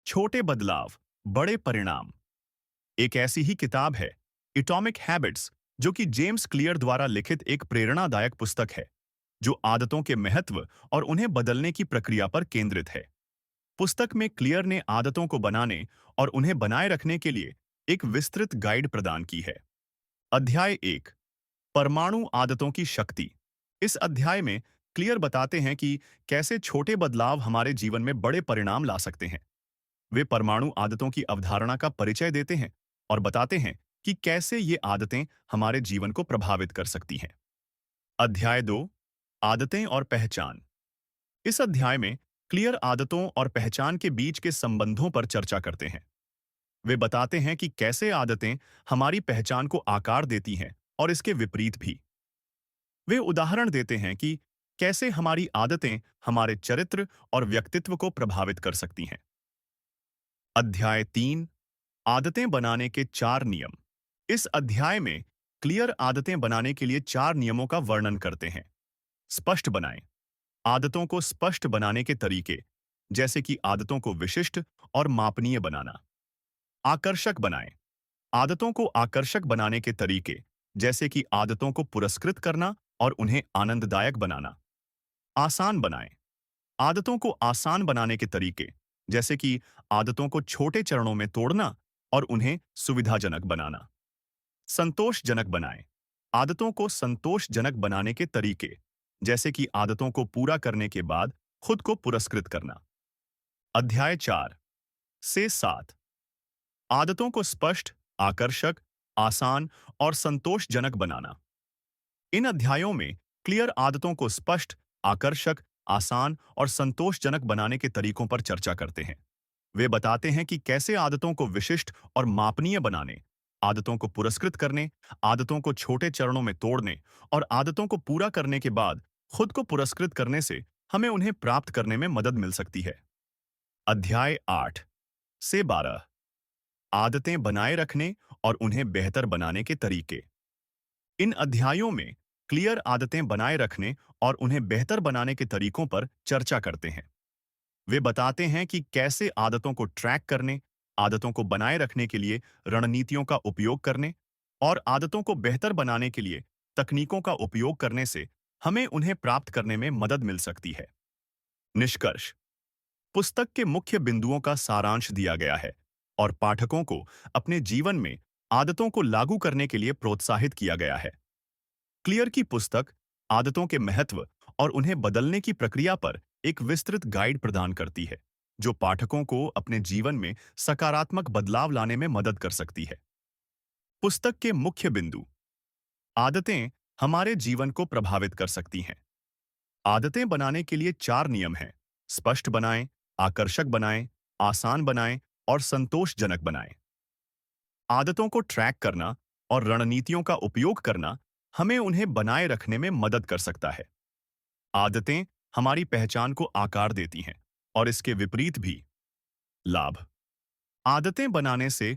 छोटे बदलाव, बड़े परिणाम। एक ऐसी ही किताब है, एटॉमिक हैबिट्स, जो कि जेम्स क्लियर द्वारा लिखित एक प्रेरणादायक पुस्तक है, जो आदतों के महत्व और उन्हें बदलने की प्रक्रिया पर केंद्रित है। पुस्तक में क्लियर ने आदतों को बनाने और उन्हें बनाए रखने के लिए एक विस्तृत गाइड प्रदान की है। अध्याय 1, परमाणु आदतों की शक्ति। इस अध्याय में क्लियर बताते हैं कि कैसे छोटे बदलाव हमारे जीवन में बड़े परिणाम ला सकते हैं। वे परमाणु आदतों की अवधारणा का परिचय देते हैं और बताते हैं कि कैसे ये आदतें हमारे जीवन को प्रभावित कर सकती हैं। अध्याय 2, आदतें और पहचान। इस अध्याय में क्लियर आदतों और पहचान के बीच के संबंधों पर चर्चा करते हैं। वे बताते हैं कि कैसे आदतें हमारी पहचान को आकार देती हैं और इसके विपरीत भी। वे उदाहरण देते हैं कि कैसे हमारी आदतें हमारे चरित्र और व्यक्तित्व को प्रभावित कर सकती हैं। अध्याय 3, आदतें बनाने के 4 नियम। इस अध्याय में क्लियर आदतें बनाने के लिए 4 नियमों का वर्णन करते हैं। स्पष्ट बनाएं। आदतों को स्पष्ट बनाने के तरीके, जैसे कि आदतों को विशिष्ट और मापनीय बनाना। आकर्षक बनाएं। आदतों को आकर्षक बनाने के तरीके, जैसे कि आदतों को पुरस्कृत करना और उन्हें आनंददायक बनाना। आसान बनाएं। आदतों को आसान बनाने के तरीके, जैसे कि आदतों को छोटे चरणों में तोड़ना और उन्हें सुविधाजनक बनाना। संतोषजनक बनाएं। आदतों को संतोषजनक बनाने के तरीके, जैसे कि आदतों को पूरा करने के बाद खुद को पुरस्कृत करना। अध्याय 4 से 7, आदतों को स्पष्ट, आकर्षक, आसान और संतोषजनक बनाना। इन अध्यायों में क्लियर आदतों को स्पष्ट, आकर्षक, आसान और संतोषजनक बनाने के तरीकों पर चर्चा करते हैं। वे बताते हैं कि कैसे आदतों को विशिष्ट और मापनीय बनाने, आदतों को पुरस्कृत करने, आदतों को छोटे चरणों में तोड़ने और आदतों को पूरा करने के बाद खुद को पुरस्कृत करने से हमें उन्हें प्राप्त करने में मदद मिल सकती है। अध्याय 8 से 12, आदतें बनाए रखने और उन्हें बेहतर बनाने के तरीके। इन अध्यायों में क्लियर आदतें बनाए रखने और उन्हें बेहतर बनाने के तरीकों पर चर्चा करते हैं। वे बताते हैं कि कैसे आदतों को ट्रैक करने, आदतों को बनाए रखने के लिए रणनीतियों का उपयोग करने और आदतों को बेहतर बनाने के लिए तकनीकों का उपयोग करने से हमें उन्हें प्राप्त करने में मदद मिल सकती है। निष्कर्ष। पुस्तक के मुख्य बिंदुओं का सारांश दिया गया है और पाठकों को अपने जीवन में आदतों को लागू करने के लिए प्रोत्साहित किया गया है। क्लियर की पुस्तक आदतों के महत्व और उन्हें बदलने की प्रक्रिया पर एक विस्तृत गाइड प्रदान करती है, जो पाठकों को अपने जीवन में सकारात्मक बदलाव लाने में मदद कर सकती है। पुस्तक के मुख्य बिंदु। आदतें हमारे जीवन को प्रभावित कर सकती हैं। आदतें बनाने के लिए 4 नियम हैं। स्पष्ट बनाएं, आकर्षक बनाएं, आसान बनाएं और संतोषजनक बनाएं। आदतों को ट्रैक करना और रणनीतियों का उपयोग करना हमें उन्हें बनाए रखने में मदद कर सकता है। आदतें हमारी पहचान को आकार देती हैं और इसके विपरीत भी। लाभ। आदतें बनाने से